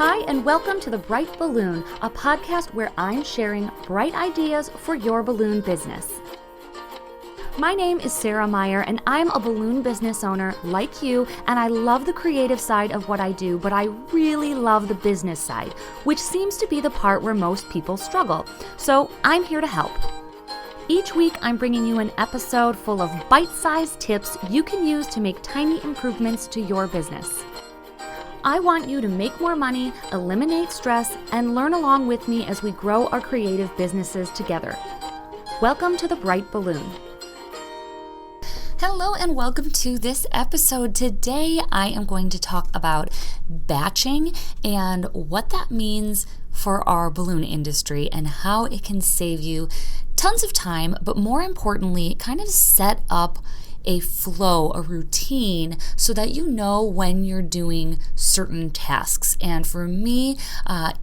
Hi, and welcome to The Bright Balloon, a podcast where I'm sharing bright ideas for your balloon business. My name is Sarah Meyer, and I'm a balloon business owner like you, and I love the creative side of what I do, but I really love the business side, which seems to be the part where most people struggle. So I'm here to help. Each week, I'm bringing you an episode full of bite-sized tips you can use to make tiny improvements to your business. I want you to make more money, eliminate stress, and learn along with me as we grow our creative businesses together. Welcome to The Bright Balloon. Hello and welcome to this episode. Today I am going to talk about batching and what that means for our balloon industry and how it can save you tons of time, but more importantly, kind of set up a flow, a routine, so that you know when you're doing certain tasks. And for me,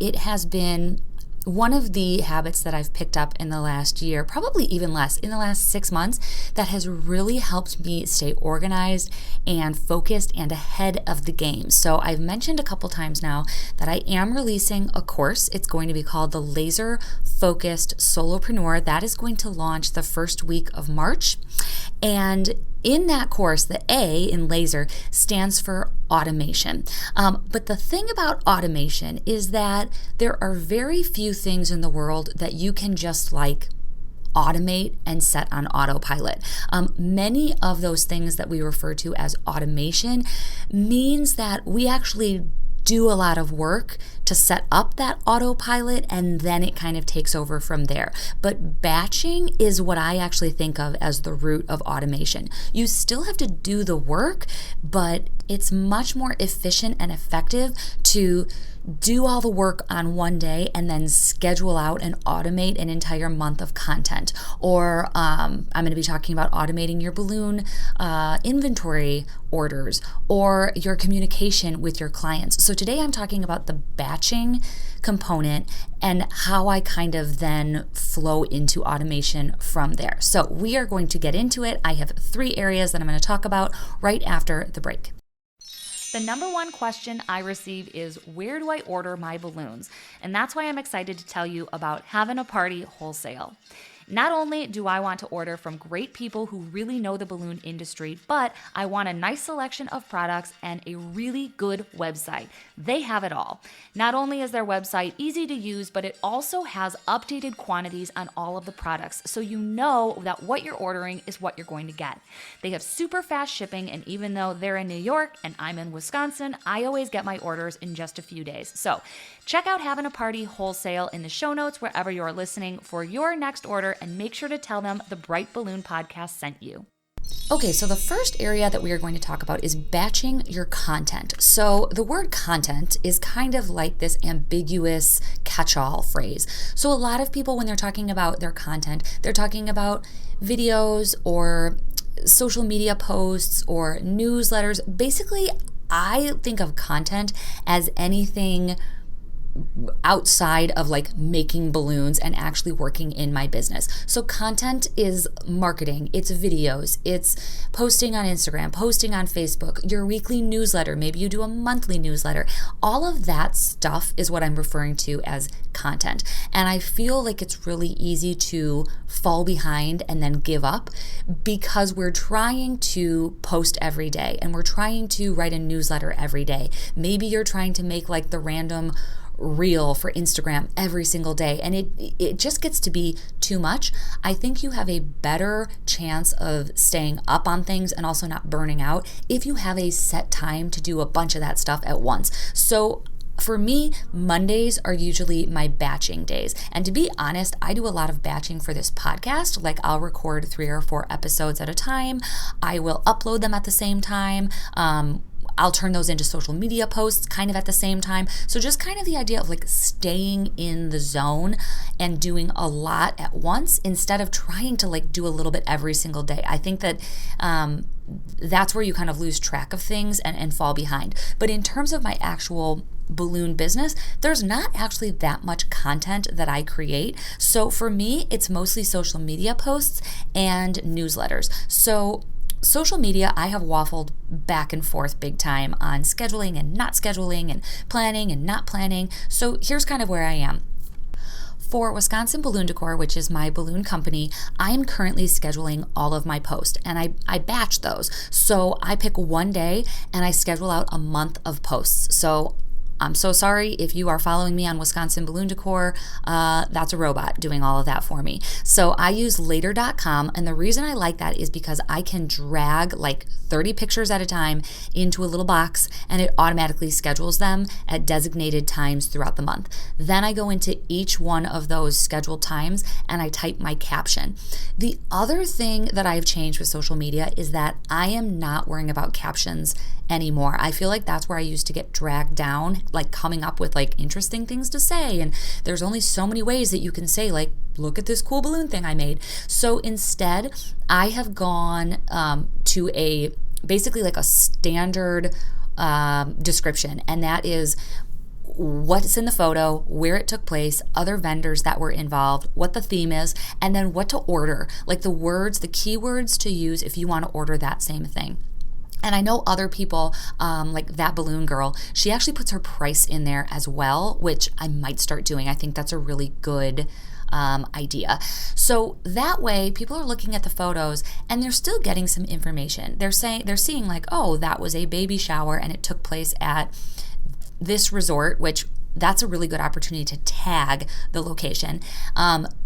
it has been one of the habits that I've picked up in the last year, probably even less, in the last 6 months, that has really helped me stay organized and focused and ahead of the game. So I've mentioned a couple times now that I am releasing a course. It's going to be called the Laser-Focused Solopreneur. That is going to launch the first week of March. And in that course, the A in laser stands for automation. But the thing about automation is that there are very few things in the world that you can just automate and set on autopilot. Many of those things that we refer to as automation means that we actually do a lot of work to set up that autopilot, and then it kind of takes over from there. But batching is what I actually think of as the root of automation. You still have to do the work, but it's much more efficient and effective to do all the work on one day and then schedule out and automate an entire month of content. Or I'm going to be talking about automating your balloon inventory orders or your communication with your clients. So today I'm talking about the batching component and how I kind of then flow into automation from there. So we are going to get into it. I have 3 areas that I'm going to talk about right after the break. The number one question I receive is, where do I order my balloons? And that's why I'm excited to tell you about Having a Party Wholesale. Not only do I want to order from great people who really know the balloon industry, but I want a nice selection of products and a really good website. They have it all. Not only is their website easy to use, but it also has updated quantities on all of the products, so you know that what you're ordering is what you're going to get. They have super fast shipping, and even though they're in New York and I'm in Wisconsin, I always get my orders in just a few days. So check out Having a Party Wholesale in the show notes wherever you're listening for your next order, and make sure to tell them the Bright Balloon podcast sent you. Okay, so the first area that we are going to talk about is batching your content. So the word content is kind of like this ambiguous catch-all phrase. So a lot of people, when they're talking about their content, they're talking about videos or social media posts or newsletters. Basically, I think of content as anything outside of making balloons and actually working in my business. So content is marketing, it's videos, it's posting on Instagram, posting on Facebook, your weekly newsletter, maybe you do a monthly newsletter. All of that stuff is what I'm referring to as content. And I feel like it's really easy to fall behind and then give up because we're trying to post every day and we're trying to write a newsletter every day. Maybe you're trying to make the random reel for Instagram every single day, and it just gets to be too much. I think you have a better chance of staying up on things and also not burning out if you have a set time to do a bunch of that stuff at once. So for me, Mondays are usually my batching days. And to be honest, I do a lot of batching for this podcast. I'll record 3 or 4 episodes at a time. I will upload them at the same time. I'll turn those into social media posts kind of at the same time. So just kind of the idea of staying in the zone and doing a lot at once instead of trying to do a little bit every single day. I think that that's where you kind of lose track of things and fall behind. But in terms of my actual balloon business, there's not actually that much content that I create. So for me, it's mostly social media posts and newsletters. So social media, I have waffled back and forth big time on scheduling and not scheduling and planning and not planning. So here's kind of where I am. For Wisconsin Balloon Decor, which is my balloon company, I am currently scheduling all of my posts, and I batch those. So I pick one day and I schedule out a month of posts. So I'm so sorry if you are following me on Wisconsin Balloon Decor. That's a robot doing all of that for me. So I use later.com, and the reason I like that is because I can drag like 30 pictures at a time into a little box, and it automatically schedules them at designated times throughout the month. Then I go into each one of those scheduled times and I type my caption. The other thing that I've changed with social media is that I am not worrying about captions anymore. I feel like that's where I used to get dragged down, like coming up with like interesting things to say. And there's only so many ways that you can say, like, look at this cool balloon thing I made. So instead, I have gone to basically like a standard description, and that is what's in the photo, where it took place, other vendors that were involved, what the theme is, and then what to order, like the words, the keywords to use if you want to order that same thing. And I know other people, like that balloon girl, she actually puts her price in there as well, which I might start doing. I think that's a really good idea. So that way people are looking at the photos and they're still getting some information. They're seeing like, oh, that was a baby shower and it took place at this resort, which that's a really good opportunity to tag the location.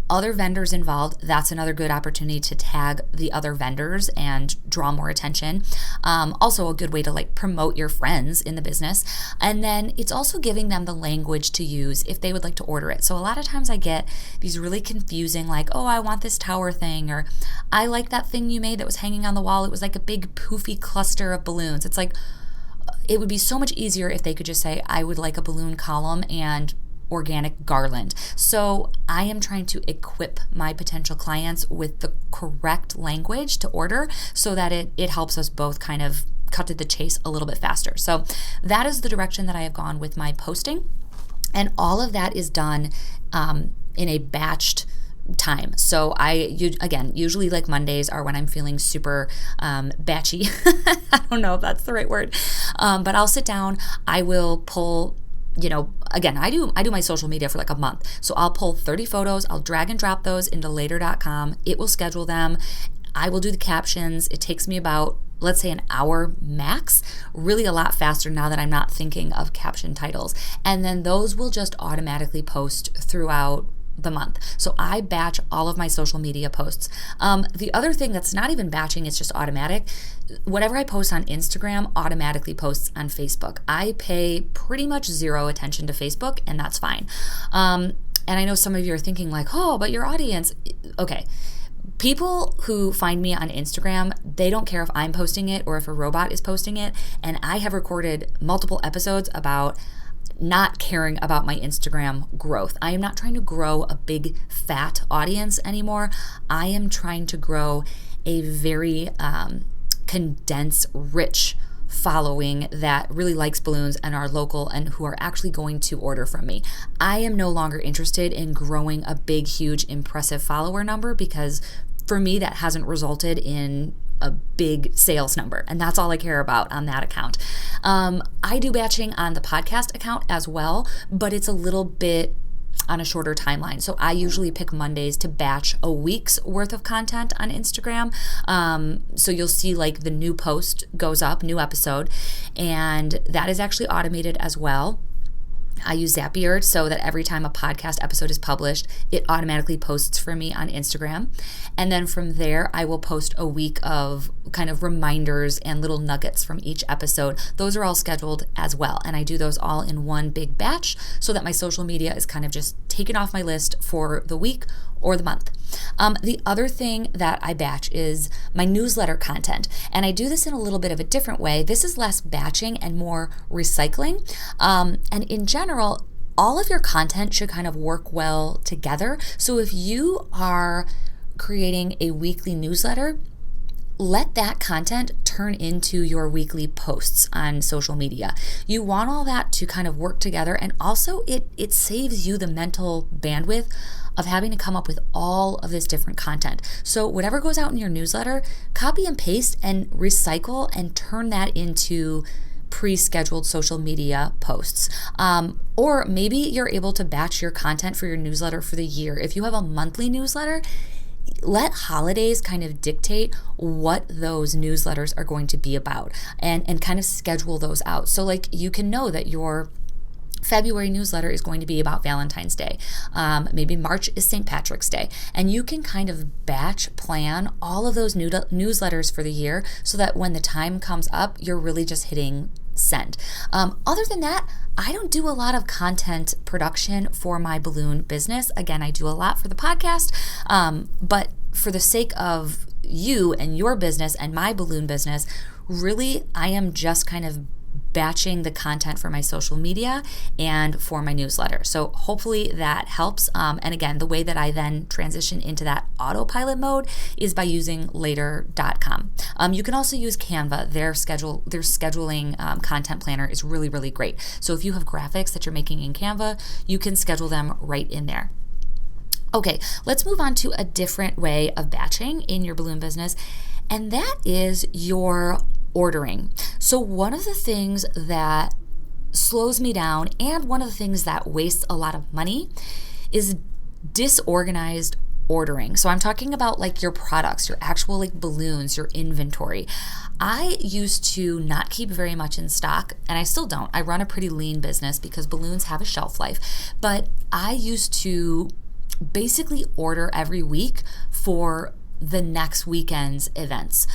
Other vendors involved, that's another good opportunity to tag the other vendors and draw more attention. Also a good way to like promote your friends in the business. And then it's also giving them the language to use if they would like to order it. So a lot of times I get these really confusing, like, oh, I want this tower thing, or I like that thing you made that was hanging on the wall. It was like a big poofy cluster of balloons. It's like, it would be so much easier if they could just say, I would like a balloon column and organic garland. So I am trying to equip my potential clients with the correct language to order so that it helps us both kind of cut to the chase a little bit faster. So that is the direction that I have gone with my posting. And all of that is done in a batched time. So usually like Mondays are when I'm feeling super batchy. I don't know if that's the right word. But I'll sit down, I will pull, again, I do my social media for like a month. So I'll pull 30 photos, I'll drag and drop those into later.com. It will schedule them. I will do the captions. It takes me about, let's say, an hour max, really a lot faster now that I'm not thinking of caption titles. And then those will just automatically post throughout the month. So I batch all of my social media posts. The other thing that's not even batching, it's just automatic. Whatever I post on Instagram automatically posts on Facebook. I pay pretty much zero attention to Facebook, and that's fine. And I know some of you are thinking like, oh, but your audience, okay. People who find me on Instagram, they don't care if I'm posting it or if a robot is posting it. And I have recorded multiple episodes about not caring about my Instagram growth. I am not trying to grow a big fat audience anymore. I am trying to grow a very condensed, rich following that really likes balloons and are local and who are actually going to order from me. I am no longer interested in growing a big, huge, impressive follower number because for me that hasn't resulted in a big sales number, and that's all I care about on that account. I do batching on the podcast account as well, but it's a little bit on a shorter timeline. So I usually pick Mondays to batch a week's worth of content on Instagram. So you'll see like the new post goes up, new episode, and that is actually automated as well. I use Zapier so that every time a podcast episode is published, it automatically posts for me on Instagram. And then from there, I will post a week of kind of reminders and little nuggets from each episode. Those are all scheduled as well. And I do those all in one big batch so that my social media is kind of just taken off my list for the week or the month. The other thing that I batch is my newsletter content. And I do this in a little bit of a different way. This is less batching and more recycling. And in general, all of your content should kind of work well together. So if you are creating a weekly newsletter, let that content turn into your weekly posts on social media. You want all that to kind of work together, and also it saves you the mental bandwidth of having to come up with all of this different content. So whatever goes out in your newsletter, copy and paste and recycle and turn that into pre-scheduled social media posts. Or maybe you're able to batch your content for your newsletter for the year. If you have a monthly newsletter, let holidays kind of dictate what those newsletters are going to be about, and kind of schedule those out. So like you can know that your February newsletter is going to be about Valentine's Day. Maybe March is St. Patrick's Day. And you can kind of batch plan all of those newsletters for the year so that when the time comes up, you're really just hitting send. Other than that, I don't do a lot of content production for my balloon business. Again, I do a lot for the podcast, but for the sake of you and your business and my balloon business, really, I am just kind of batching the content for my social media and for my newsletter. So hopefully that helps. And again, the way that I then transition into that autopilot mode is by using later.com. You can also use Canva. Their scheduling content planner is really, really great. So if you have graphics that you're making in Canva, you can schedule them right in there. Okay, let's move on to a different way of batching in your balloon business, and that is your ordering. So one of the things that slows me down and one of the things that wastes a lot of money is disorganized ordering. So I'm talking about like your products, your actual like balloons, your inventory. I used to not keep very much in stock, and I still don't. I run a pretty lean business because balloons have a shelf life, but I used to basically order every week for the next weekend's events.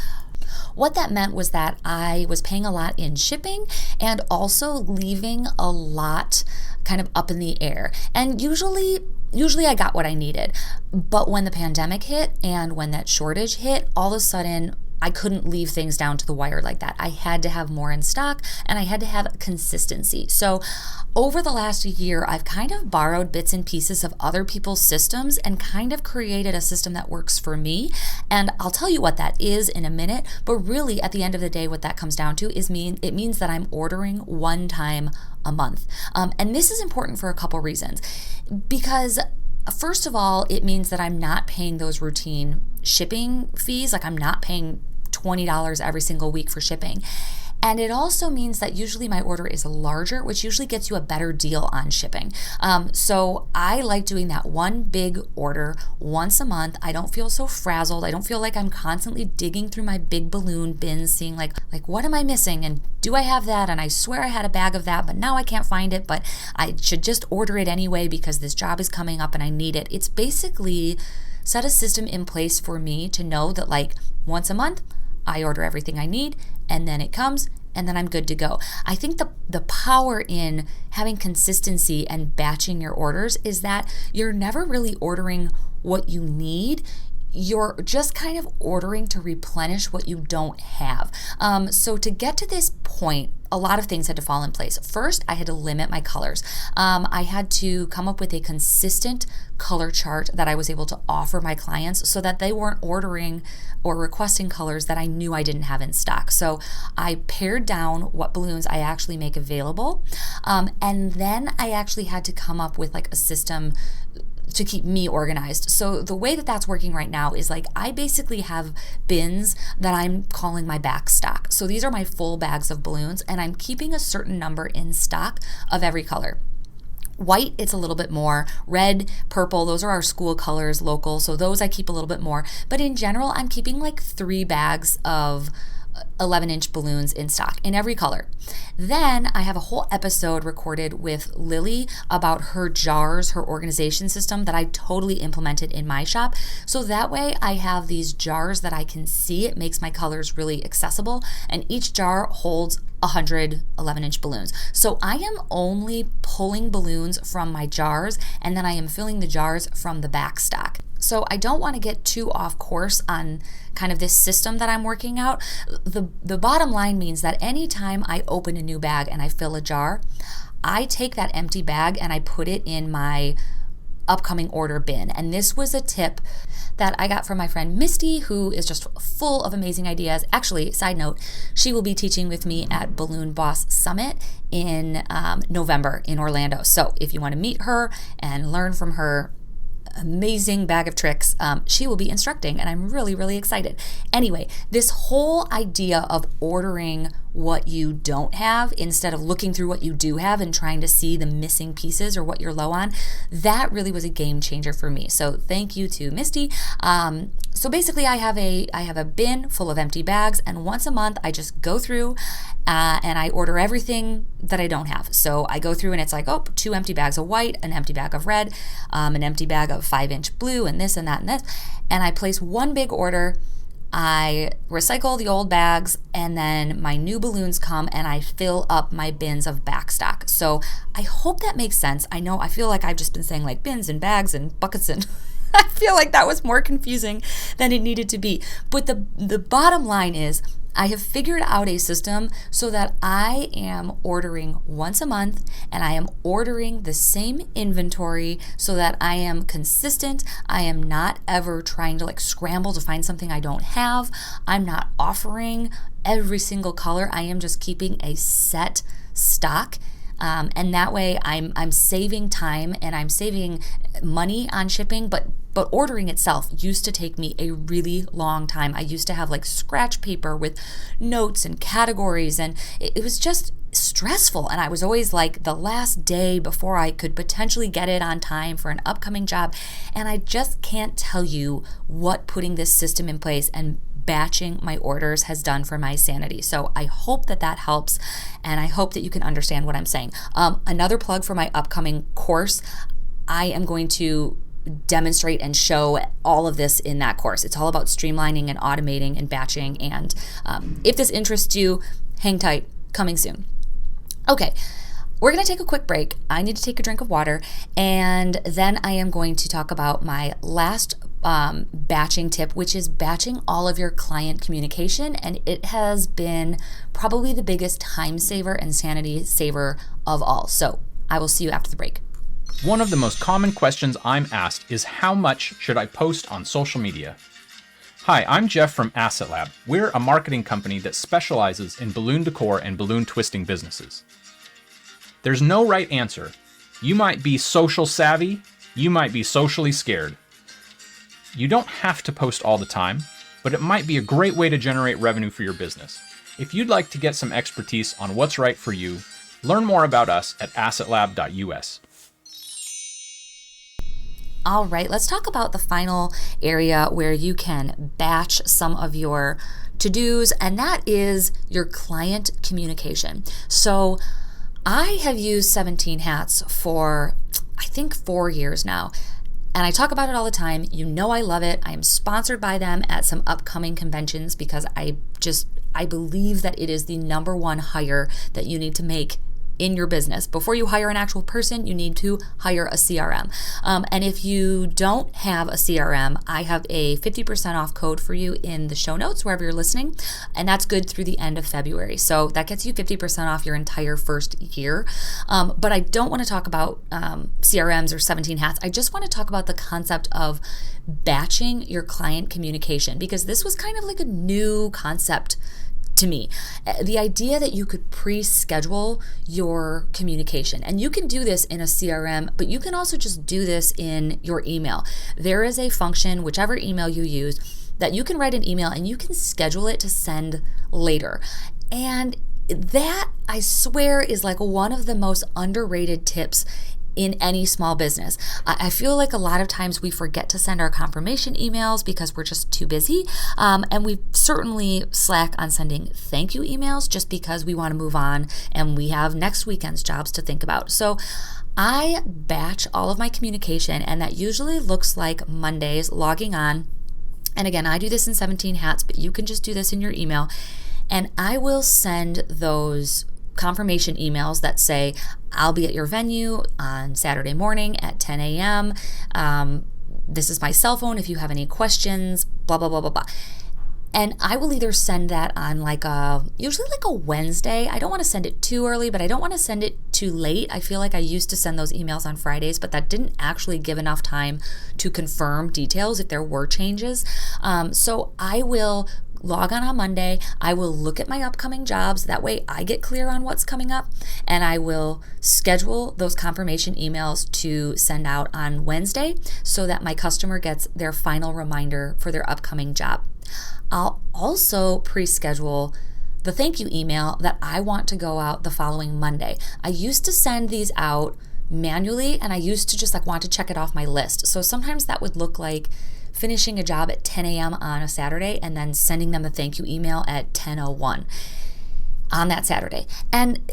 What that meant was that I was paying a lot in shipping and also leaving a lot kind of up in the air. And usually I got what I needed. But when the pandemic hit and when that shortage hit, all of a sudden I couldn't leave things down to the wire like that. I had to have more in stock and I had to have consistency. So over the last year, I've kind of borrowed bits and pieces of other people's systems and kind of created a system that works for me. And I'll tell you what that is in a minute. But really, at the end of the day, what that comes down to is it means that I'm ordering one time a month. And this is important for a couple reasons. Because first of all, it means that I'm not paying those routine shipping fees. Like I'm not paying $20 every single week for shipping. And it also means that usually my order is larger, which usually gets you a better deal on shipping. So I like doing that one big order once a month. I don't feel so frazzled. I don't feel like I'm constantly digging through my big balloon bins, seeing like what am I missing? And do I have that? And I swear I had a bag of that, but now I can't find it, but I should just order it anyway because this job is coming up and I need it. It's basically set a system in place for me to know that like once a month, I order everything I need, and then it comes, and then I'm good to go. I think the power in having consistency and batching your orders is that you're never really ordering what you need. You're just kind of ordering to replenish what you don't have. So to get to this point, a lot of things had to fall in place. First, I had to limit my colors. I had to come up with a consistent color chart that I was able to offer my clients so that they weren't ordering or requesting colors that I knew I didn't have in stock. So I pared down what balloons I actually make available. And then I actually had to come up with like a system to keep me organized. So the way that that's working right now is like I basically have bins that I'm calling my back stock. So these are my full bags of balloons, and I'm keeping a certain number in stock of every color. White, it's a little bit more. Red, purple, those are our school colors, local. So those I keep a little bit more. But in general, I'm keeping like 3 bags of 11-inch balloons in stock in every color. Then I have a whole episode recorded with Lily about her jars, her organization system that I totally implemented in my shop. So that way I have these jars that I can see. It makes my colors really accessible, and each jar holds 100 11-inch balloons. So I am only pulling balloons from my jars, and then I am filling the jars from the back stock. So I don't want to get too off course on kind of this system that I'm working out. The bottom line means that anytime I open a new bag and I fill a jar, I take that empty bag and I put it in my upcoming order bin. And this was a tip that I got from my friend Misty, who is just full of amazing ideas. Actually, side note, she will be teaching with me at Balloon Boss Summit in November in Orlando. So if you want to meet her and learn from her amazing bag of tricks, she will be instructing, and I'm really, really excited. Anyway, this whole idea of ordering what you don't have instead of looking through what you do have and trying to see the missing pieces or what you're low on, that really was a game changer for me. So thank you to Misty. So basically I have a bin full of empty bags, and once a month I just go through and I order everything that I don't have. So I go through and it's like, 2 empty bags of white, an empty bag of red, an empty bag of 5-inch blue, and this and that and this. And I place one big order. I recycle the old bags, and then my new balloons come and I fill up my bins of back stock. So I hope that makes sense. I feel like I've just been saying like bins and bags and buckets, and I feel like that was more confusing than it needed to be. But the bottom line is I have figured out a system so that I am ordering once a month, and I am ordering the same inventory so that I am consistent. I am not ever trying to scramble to find something I don't have. I'm not offering every single color. I am just keeping a set stock. And that way I'm saving time and I'm saving money on shipping, but ordering itself used to take me a really long time. I used to have scratch paper with notes and categories, and it was just stressful. And I was always the last day before I could potentially get it on time for an upcoming job. And I just can't tell you what putting this system in place and batching my orders has done for my sanity. So I hope that helps, and I hope that you can understand what I'm saying. Another plug for my upcoming course, I am going to demonstrate and show all of this in that course. It's all about streamlining and automating and batching, and if this interests you, hang tight, coming soon. Okay. We're going to take a quick break. I need to take a drink of water, and then I am going to talk about my last batching tip, which is batching all of your client communication, and it has been probably the biggest time saver and sanity saver of all. So I will see you after the break. One of the most common questions I'm asked is, how much should I post on social media? Hi, I'm Jeff from Asset Lab. We're a marketing company that specializes in balloon decor and balloon twisting businesses. There's no right answer. You might be social savvy, you might be socially scared. You don't have to post all the time, but it might be a great way to generate revenue for your business. If you'd like to get some expertise on what's right for you, learn more about us at assetlab.us. All right, let's talk about the final area where you can batch some of your to-dos, and that is your client communication. So I have used 17 Hats for, I think, 4 years now. And I talk about it all the time. You know I love it. I am sponsored by them at some upcoming conventions because I believe that it is the number one hire that you need to make in your business. Before you hire an actual person, you need to hire a CRM. And if you don't have a CRM, I have a 50% off code for you in the show notes, wherever you're listening. And that's good through the end of February. So that gets you 50% off your entire first year. But I don't want to talk about CRMs or 17 Hats. I just want to talk about the concept of batching your client communication, because this was kind of like a new concept to me. The idea that you could pre-schedule your communication, and you can do this in a CRM, but you can also just do this in your email. There is a function, whichever email you use, that you can write an email and you can schedule it to send later. And that, I swear, is one of the most underrated tips in any small business. I feel like a lot of times we forget to send our confirmation emails because we're just too busy. And we certainly slack on sending thank you emails just because we want to move on and we have next weekend's jobs to think about. So I batch all of my communication, and that usually looks like Mondays logging on. And again, I do this in 17 Hats, but you can just do this in your email. And I will send those confirmation emails that say, I'll be at your venue on Saturday morning at 10 a.m. This is my cell phone if you have any questions, blah, blah, blah, blah, blah. And I will either send that on usually a Wednesday. I don't want to send it too early, but I don't want to send it too late. I feel like I used to send those emails on Fridays, but that didn't actually give enough time to confirm details if there were changes. So I will log on Monday, I will look at my upcoming jobs. That way I get clear on what's coming up, and I will schedule those confirmation emails to send out on Wednesday so that my customer gets their final reminder for their upcoming job. I'll also pre-schedule the thank you email that I want to go out the following Monday. I used to send these out manually, and I used to just want to check it off my list. So sometimes that would look like finishing a job at 10 a.m. on a Saturday and then sending them a thank you email at 10:01 on that Saturday. And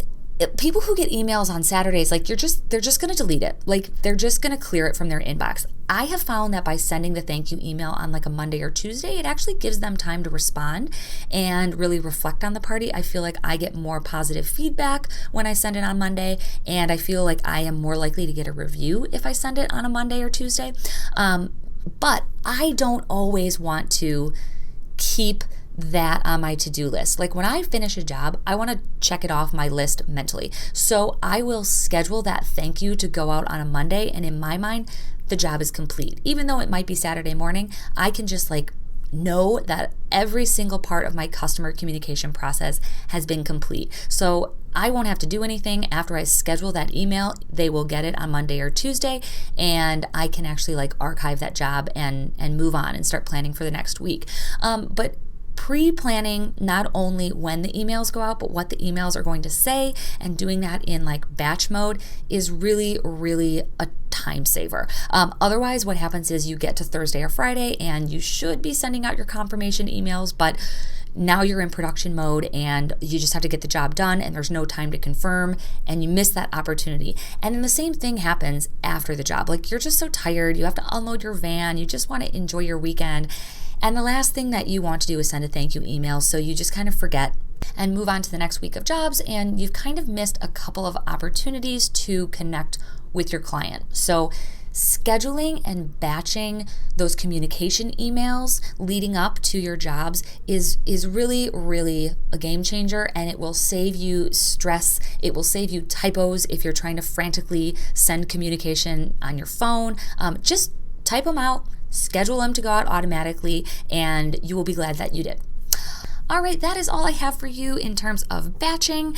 people who get emails on Saturdays, they're just going to delete it. They're just going to clear it from their inbox. I have found that by sending the thank you email on a Monday or Tuesday, it actually gives them time to respond and really reflect on the party. I feel like I get more positive feedback when I send it on Monday, and I feel like I am more likely to get a review if I send it on a Monday or Tuesday. But I don't always want to keep that on my to-do list. When I finish a job, I want to check it off my list mentally. So I will schedule that thank you to go out on a Monday, and in my mind, the job is complete. Even though it might be Saturday morning, I can just know that every single part of my customer communication process has been complete. So I won't have to do anything after I schedule that email. They will get it on Monday or Tuesday, and I can actually archive that job and move on and start planning for the next week. But pre-planning not only when the emails go out, but what the emails are going to say, and doing that in batch mode is really, really a time saver. Otherwise, what happens is you get to Thursday or Friday and you should be sending out your confirmation emails, but now you're in production mode and you just have to get the job done, and there's no time to confirm, and you miss that opportunity. And then the same thing happens after the job. You're just so tired, you have to unload your van, you just want to enjoy your weekend. And the last thing that you want to do is send a thank you email, so you just kind of forget and move on to the next week of jobs, and you've kind of missed a couple of opportunities to connect with your client. So scheduling and batching those communication emails leading up to your jobs is really, really a game changer, and it will save you stress. It will save you typos if you're trying to frantically send communication on your phone. Just type them out, schedule them to go out automatically, and you will be glad that you did. All right, that is all I have for you in terms of batching.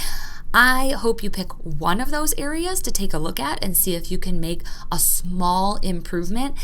I hope you pick one of those areas to take a look at and see if you can make a small improvement,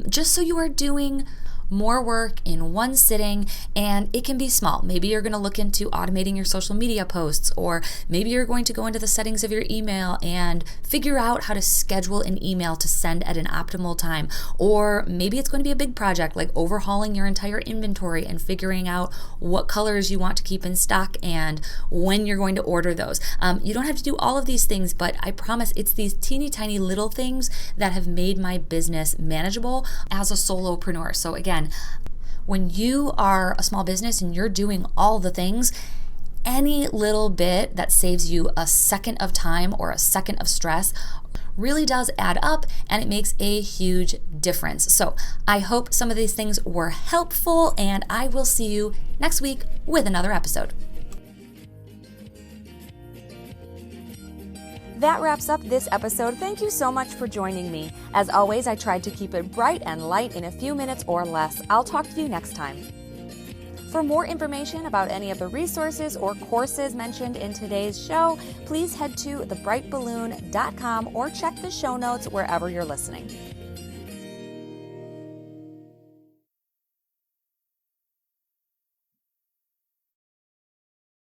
just so you are doing more work in one sitting, and it can be small. Maybe you're going to look into automating your social media posts, or maybe you're going to go into the settings of your email and figure out how to schedule an email to send at an optimal time. Or maybe it's going to be a big project like overhauling your entire inventory and figuring out what colors you want to keep in stock and when you're going to order those. You don't have to do all of these things, but I promise it's these teeny tiny little things that have made my business manageable as a solopreneur. So again, when you are a small business and you're doing all the things, any little bit that saves you a second of time or a second of stress really does add up, and it makes a huge difference. So I hope some of these things were helpful, and I will see you next week with another episode. That wraps up this episode. Thank you so much for joining me. As always, I tried to keep it bright and light in a few minutes or less. I'll talk to you next time. For more information about any of the resources or courses mentioned in today's show, please head to thebrightballoon.com or check the show notes wherever you're listening.